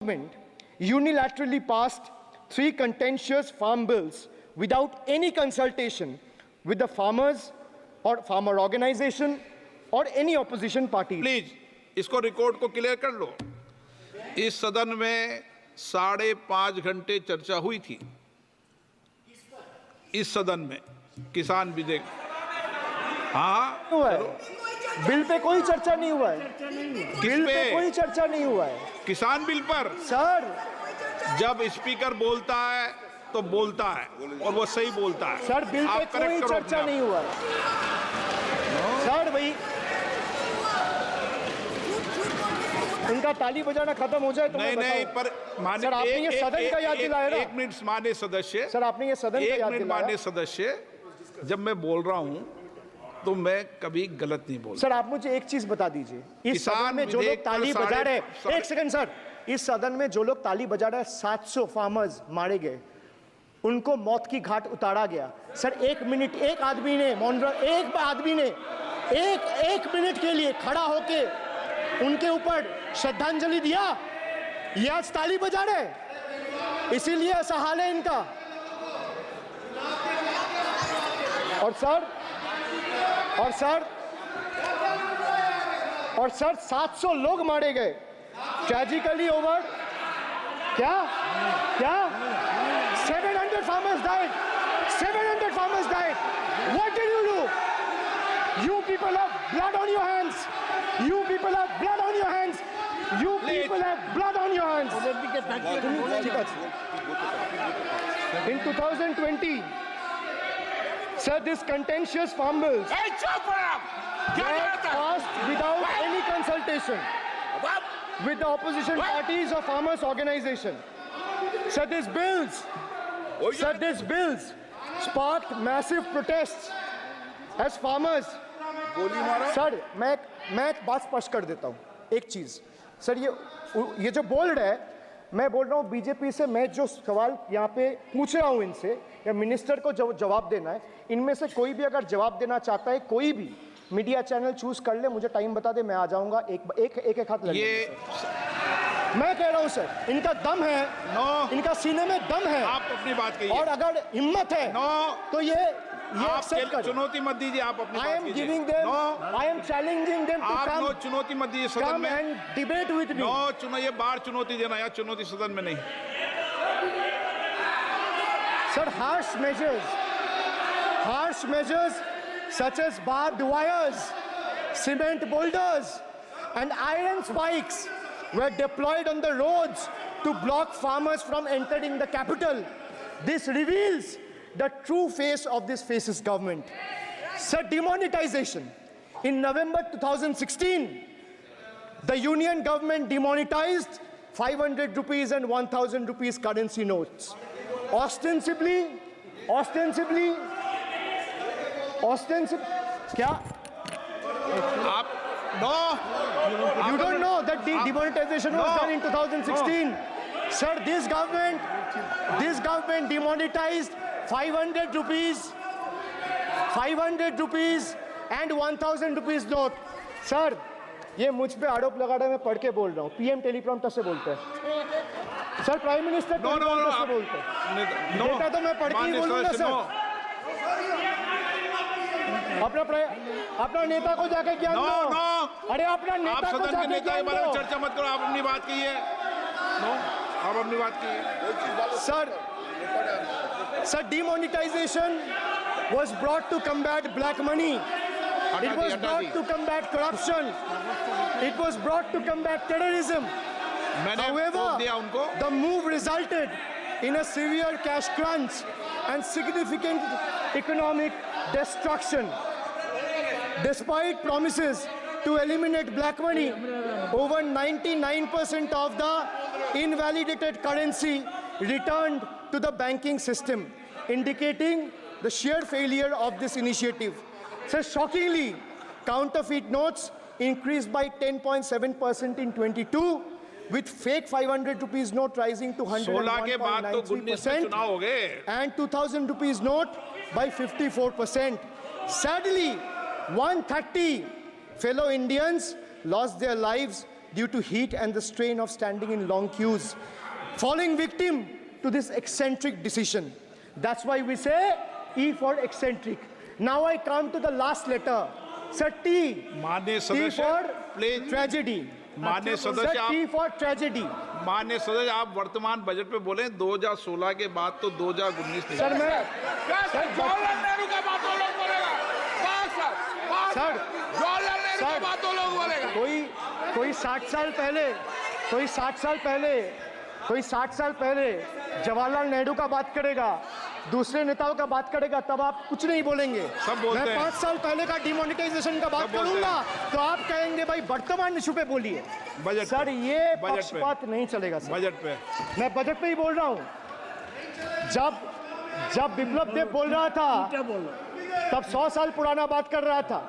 government unilaterally passed 3 contentious farm bills without any consultation with the farmers or farmer organization or any opposition party. Please इसको record को clear कर लो। इस सदन में 5.5 घंटे चर्चा हुई थी। इस सदन में किसान विधेयक, हाँ हुआ है। बिल पे कोई चर्चा नहीं हुआ है। बिल पे कोई चर्चा नहीं हुआ है। किसान बिल पर सर, जब स्पीकर बोलता है तो बोलता है और वो सही बोलता है। सर बिल पे कोई चर्चा नहीं हुआ है। सर भाई इनका ताली बजाना खत्म हो जाए तो नहीं पर माननीय सर आपने ये सदन का याद दिलाया ना। एक मिनट माननीय सदस्य, सर आपने ये सदन का याद दिलाया। माननीय सदस्य, जब मैं बोल रहा हूँ तो मैं कभी गलत नहीं बोलता। सर आप मुझे एक चीज बता दीजिए, इस सदन में जो लोग ताली बजा रहे, एक सेकंड सर, इस सदन में जो लोग ताली बजा रहे 700 फार्मर्स मारे गए, उनको मौत की घाट उतारा गया। सर एक मिनट, एक आदमी ने एक मिनट के लिए खड़ा होके उनके ऊपर श्रद्धांजलि दिया। ये आज ताली बजा रहे, इसीलिए ऐसा हाल है इनका। और सर 700 लोग मारे गए, ट्रेजिकली ओवर। क्या 700 farmers died. 700 farmers died. What did you do? You people have blood on your hands. You people have blood on your hands. You people have blood on your hands. In 2020, sir, this contentious farm bills were passed without any consultation with the opposition parties or farmers' organization. Sir, these bills sparked massive protests as farmers. Sir मैं एक बात स्पष्ट कर देता हूँ, एक चीज sir, ये जो बोल रहा है, मैं बोल रहा हूँ बीजेपी से, मैं जो सवाल यहाँ पे पूछ रहा हूँ इनसे, या मिनिस्टर को जवाब देना है, इनमें से कोई भी अगर जवाब देना चाहता है, कोई भी मीडिया चैनल चूज कर ले, मुझे टाइम बता दे, मैं आ जाऊंगा। एक हाथ लगे। मैं कह रहा हूं सर, इनका दम है, इनका सीने में दम है, आप अपनी बात कहिए, और अगर हिम्मत है तो ये आप चुनौती मत दीजिए, आप अपनी बात कीजिए। I am challenging them to come, चुनौती मत दीजिए सदन come में, and debate with me. ये बार चुनौती देना, या चुनौती सदन में नहीं। Sir, harsh measures such as barbed wires, cement boulders and iron spikes were deployed on the roads to block farmers from entering the capital. This reveals the true face of this fascist government. Sir, demonetization. In November 2016, the union government demonetized 500 rupees and 1000 rupees currency notes. Ostensibly, क्या? You don't know that the demonetization was done in 2016. Sir, this government demonetized 500 rupees and 1000 rupees note. Sir, ये मुझ पे आरोप लगा रहा है, मैं पढ़ के बोल रहा हूँ, पीएम टेलीप्रॉम्प्टर से बोलते हैं। सर प्राइम मिनिस्टर टेलीप्रॉम्प्टर से बोलते हैं। बेटा तो मैं पढ़ के ही बोलूँगा सर। अपना नेता को जाके ज्ञान दो। अरे अपना नेता को जाके ज्ञान दो। चर्चा मत करो, आप अपनी बात कीजिए। आप अपनी बात कीजिए। Sir, demonetization was brought to combat black money. It was brought to combat corruption. It was brought to combat terrorism. However, the move resulted in a severe cash crunch and significant economic destruction. Despite promises to eliminate black money, over 99% of the invalidated currency returned to the banking system, indicating the sheer failure of this initiative. So shockingly, counterfeit notes increased by 10.7% in 22, with fake 500 rupees note rising to 101.93% and 2000 rupees note by 54%. Sadly, 130 fellow Indians lost their lives due to heat and the strain of standing in long queues, falling victim to this eccentric decision. That's why we say E for eccentric. Now I come to the last letter. Sir, T. माननीय T सदस्य for please tragedy. माननीय Sir, सदस्य T आप for tragedy. माननीय सदस्य आप वर्तमान budget पे बोले 2016 के बाद तो 2019 सर मैं जवाहरलाल नेहरू का बात वो लोग बोलेगा सर जवाहरलाल नेहरू का सर, बात वो लोग बोलेगा कोई 60 साल पहले जवाहरलाल नेहरू का बात करेगा, दूसरे नेताओं का बात करेगा, तब आप कुछ नहीं बोलेंगे। सब बोलते मैं हैं। 5 साल पहले का डिमोनेटाइजेशन का बात सब बोलते करूंगा तो आप कहेंगे भाई वर्तमान इशू पे बोलिए। बजट सर पे, ये बजट पे। पक्षपात नहीं चलेगा सर। बजट पे मैं बजट पे ही बोल रहा हूँ। जब बिप्लब देव बोल रहा था तब 100 साल पुराना बात कर रहा था,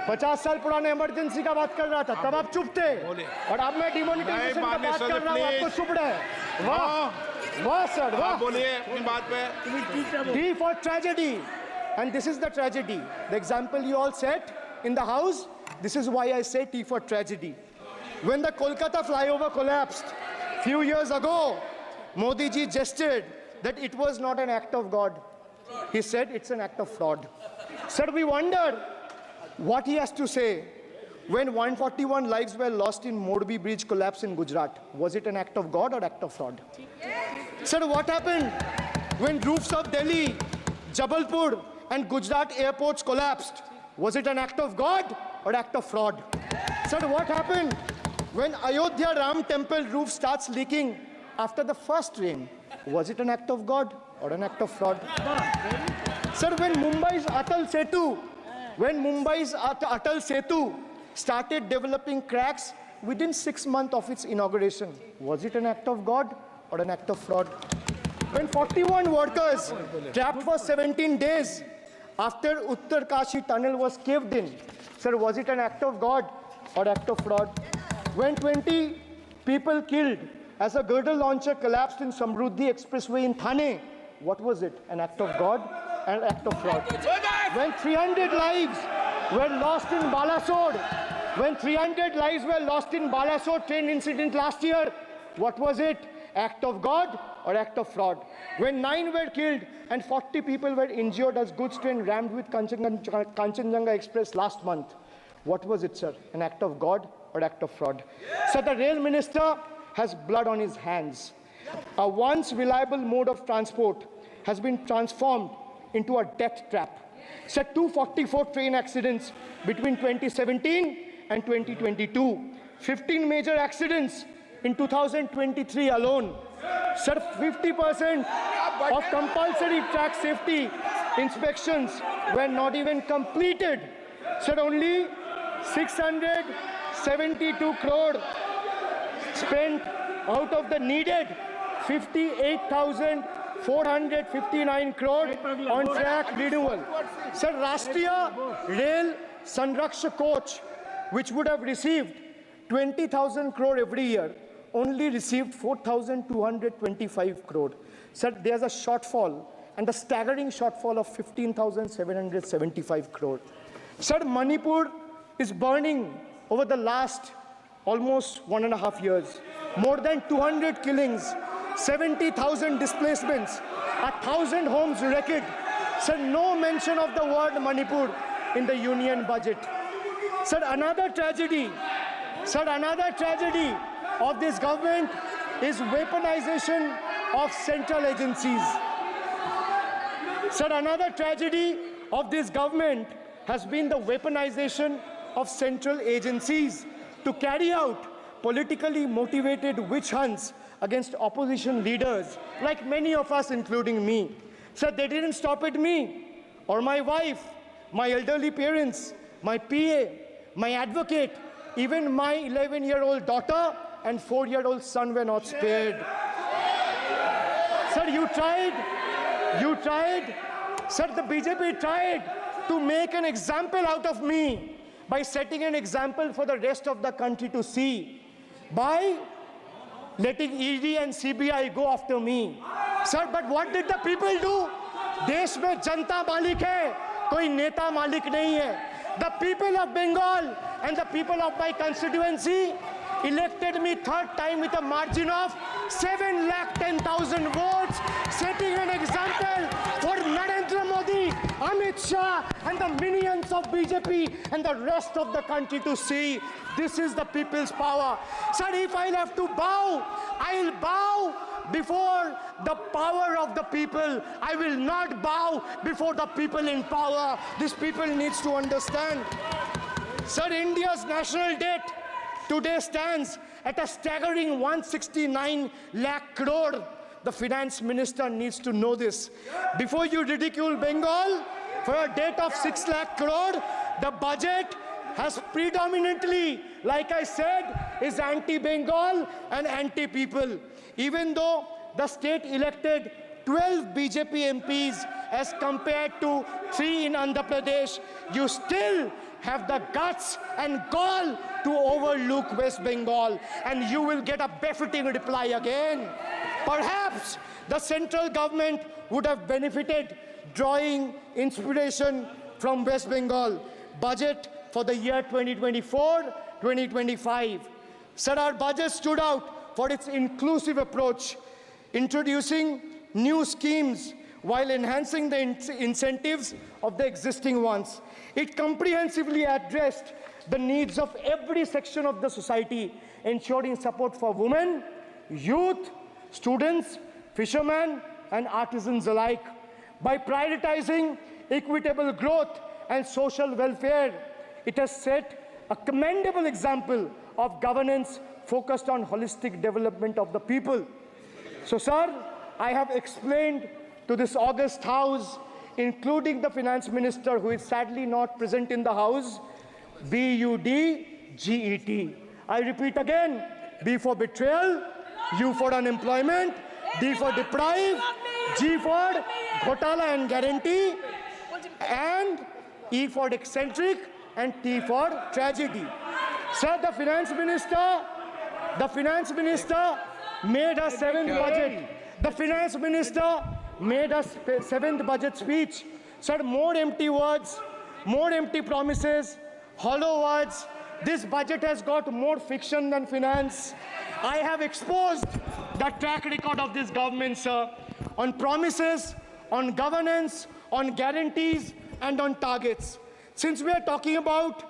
50 साल पुराने इमरजेंसी का बात कर रहा था, तब आप चुप थे। और अब मैं डिमोनेटाइजेशन का बात कर रहा हूँ, आपको चुप रहे। वाह सर वाह। बोलिए अपनी बात पे। D for tragedy, and this is the tragedy. The example you all set in the house, this is why I say T for tragedy. When the Kolkata flyover collapsed few years ago, Modi ji gestured that it was not an act of God. He said it's an act of fraud. Sir, we wonder what he has to say when 141 lives were lost in Morbi Bridge collapse in Gujarat. Was it an act of God or act of fraud? Sir, what happened when roofs of Delhi, Jabalpur and Gujarat airports collapsed? Was it an act of God or act of fraud? Sir, what happened when Ayodhya Ram temple roof starts leaking after the first rain? Was it an act of God or an act of fraud? Sir, when Mumbai's Atal Setu started developing cracks within 6 months of its inauguration, was it an act of God or an act of fraud? When 41 workers trapped for 17 days after Uttarkashi tunnel was caved in, sir, was it an act of God or act of fraud? When 20 people killed as a girdle launcher collapsed in Samruddhi Expressway in Thane, what was it? An act of God and an act of fraud? When 300 lives were lost in Balasore train incident last year, what was it? Act of God or act of fraud? When 9 were killed and 40 people were injured as goods train rammed with Kanchenjunga Express last month, what was it, sir? An act of God or act of fraud? So the rail minister has blood on his hands. A once reliable mode of transport has been transformed into a death trap. So 244 train accidents between 2017 and 2022. 15 major accidents in 2023 alone. Sir, 50% of compulsory track safety inspections were not even completed. Sir, only 672 crore spent out of the needed 58,459 crore on track renewal. Sir, Rashtriya Rail Sanrakshak coach, which would have received 20,000 crore every year, only received 4,225 crore. Sir, there's a shortfall, and a staggering shortfall of 15,775 crore. Sir, Manipur is burning over the last almost 1.5 years. More than 200 killings, 70,000 displacements, 1,000 homes wrecked. Sir, no mention of the word Manipur in the union budget. Sir, another tragedy of this government is weaponization of central agencies. Sir, another tragedy of this government has been the weaponization of central agencies to carry out politically motivated witch hunts against opposition leaders, like many of us, including me. Sir, they didn't stop at me or my wife, my elderly parents, my PA, my advocate, even my 11-year-old daughter and 4-year-old son were not spared. Sir, you tried. Sir, the BJP tried to make an example out of me by setting an example for the rest of the country to see, by letting ED and CBI go after me. Sir, but what did the people do? देश में जनता मालिक है, कोई नेता मालिक नहीं है. The people of Bengal and the people of my constituency elected me third time with a margin of 710,000 votes, setting an example for Narendra Modi, Amit Shah, and the minions of BJP and the rest of the country to see this is the people's power. Sir, if I'll have to bow, I'll bow before the power of the people. I will not bow before the people in power. This people needs to understand. Sir, India's national debt today stands at a staggering 169 lakh crore. The finance minister needs to know this. Before you ridicule Bengal for a debt of 6 lakh crore, the budget has predominantly, like I said, is anti-Bengal and anti-people. Even though the state elected 12 BJP MPs as compared to 3 in Andhra Pradesh, you still have the guts and gall to overlook West Bengal, and you will get a befitting reply again. Perhaps the central government would have benefited drawing inspiration from West Bengal budget for the year 2024-2025. Sir, our budget stood out for its inclusive approach, introducing new schemes while enhancing the incentives of the existing ones. It comprehensively addressed the needs of every section of the society, ensuring support for women, youth, students, fishermen, and artisans alike. By prioritizing equitable growth and social welfare, it has set a commendable example of governance focused on holistic development of the people. So, sir, I have explained to this august house, including the finance minister, who is sadly not present in the house, BUDGET. I repeat again, B for betrayal, U for unemployment, D for deprive, G for ghotala and guarantee, and E for eccentric, and T for tragedy. Sir, the finance minister made a seventh budget. The finance minister made a seventh budget speech. Sir, more empty words, more empty promises, hollow words. This budget has got more fiction than finance. I have exposed the track record of this government, sir, on promises, on governance, on guarantees, and on targets. Since we are talking about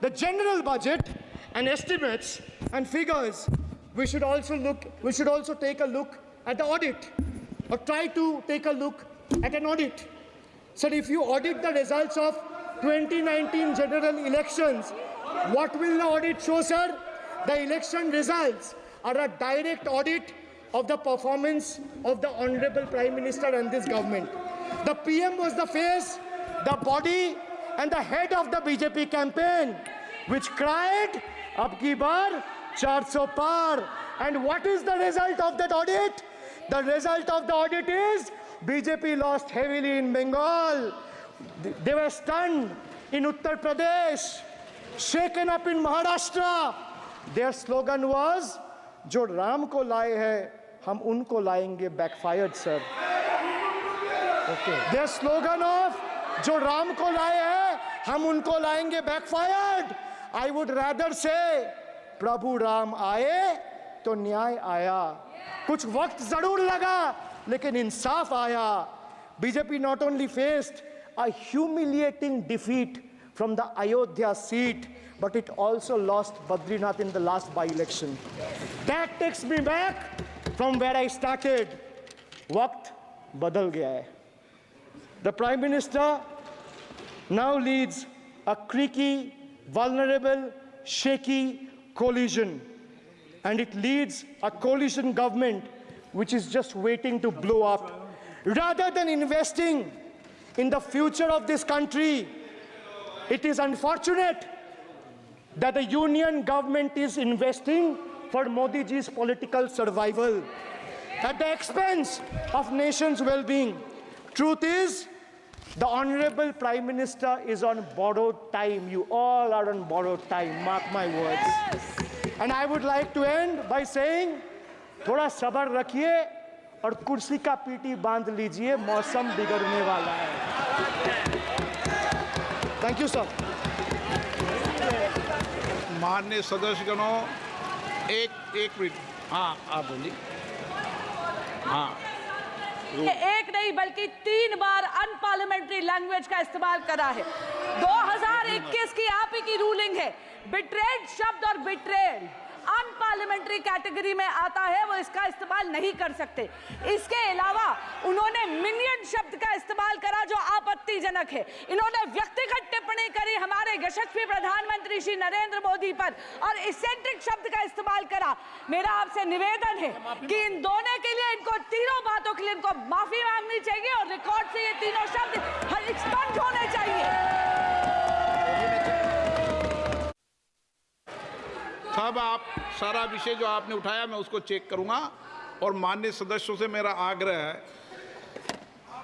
the general budget and estimates and figures, we should also take a look at the audit, or try to take a look at an audit. Sir, if you audit the results of 2019 general elections, what will the audit show, sir? The election results are a direct audit of the performance of the Honorable Prime Minister and this government. The PM was the face, the body, and the head of the BJP campaign, which cried, "Ab ki baar 400 par." And what is the result of that audit? The result of the audit is BJP lost heavily in Bengal. They were stunned in Uttar Pradesh, shaken up in Maharashtra. Their slogan was, "Jo Ram ko laaye hai, hum unko laayenge," backfired, sir. Okay. Their slogan of "Jo Ram ko laaye hai, hum unko laayenge," backfired. I would rather say, "Prabhu Ram aaye, to न्याय आया." कुछ वक्त जरूर लगा, लेकिन इंसाफ आया. BJP not only faced a humiliating defeat from the Ayodhya seat, but it also lost Badrinath in the last by-election. That takes me back from where I started. Waqt badal gaya hai. The Prime Minister now leads a creaky, vulnerable, shaky coalition. And it leads a coalition government which is just waiting to blow up. Rather than investing in the future of this country, it is unfortunate that the union government is investing for Modi ji's political survival at the expense of nation's well-being. Truth is, the Honorable Prime Minister is on borrowed time. You all are on borrowed time, mark my words. And I would like to end by saying, थोड़ा सब्र रखिए और कुर्सी का PT बांध लीजिए, मौसम बिगड़ने वाला है. Thank you, sir. माननीय सदस्यगणों, एक मिनट, हाँ आप बोलिए। हाँ, एक नहीं बल्कि 3 बार अनपार्लियामेंट्री लैंग्वेज का इस्तेमाल करा है। 2021 की आप ही की रूलिंग है। बिट्रेड शब्द और बिट्रेल अनपार्लियामेंट्री कैटेगरी में आता है, वो इसका इस्तेमाल नहीं कर सकते। इसके अलावा उन्होंने मिनियन शब्द का इस्तेमाल करा जो आपत्तिजनक है। इन्होंने व्यक्तिगत टिप्पणी करी हमारे यशस्वी प्रधानमंत्री श्री नरेंद्र मोदी पर और इसेंट्रिक शब्द का इस्तेमाल करा। मेरा आपसे निवेदन है कि इन दोनों के लिए, इनको तीनों बातों के लिए इनको माफी मांगनी चाहिए और रिकॉर्ड से ये तीनों शब्द एक्सपंज होने चाहिए। साहब, आप सारा विषय जो आपने उठाया मैं उसको चेक करूंगा और माननीय सदस्यों से मेरा आग्रह है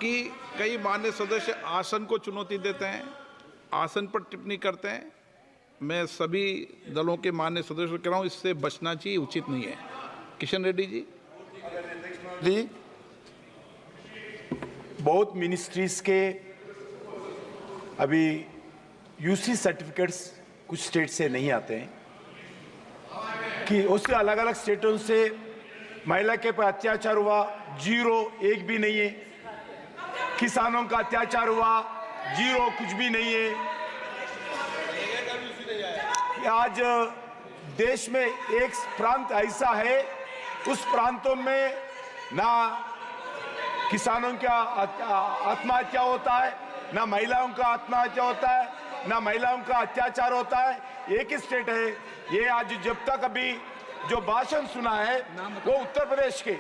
कि कई माननीय सदस्य आसन को चुनौती देते हैं, आसन पर टिप्पणी करते हैं। मैं सभी दलों के माननीय सदस्यों को कह रहा हूं, इससे बचना चाहिए, उचित नहीं है। किशन रेड्डी जी। बहुत मिनिस्ट्रीज के अभी यूसी सर्टिफिकेट्स कुछ स्टेट से नहीं आते हैं कि उससे अलग अलग स्टेटों से महिला के पर अत्याचार हुआ, 0 एक भी नहीं है। किसानों का अत्याचार हुआ, 0 कुछ भी नहीं है। आज देश में एक प्रांत ऐसा है, उस प्रांतों में ना किसानों का आत्महत्या होता है, ना महिलाओं का आत्महत्या होता है, ना महिलाओं का अत्याचार होता है। एक ही स्टेट है ये। आज जब तक अभी जो भाषण सुना है वो उत्तर प्रदेश के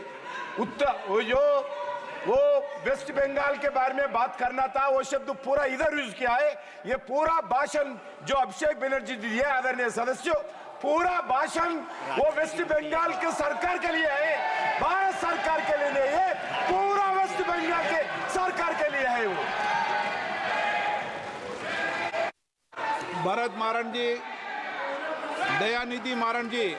वो वेस्ट बंगाल के बारे में बात करना था, वो शब्द पूरा इधर यूज किया है। ये पूरा भाषण जो अभिषेक बनर्जी जी दिए आदरणीय सदस्यों, पूरा भाषण वो वेस्ट बंगाल के सरकार के लिए है, भारत सरकार के लिए नहीं है, पूरा वेस्ट बंगाल के सरकार के लिए है। वो भरत मारण जी, दयानिधि मारण जी।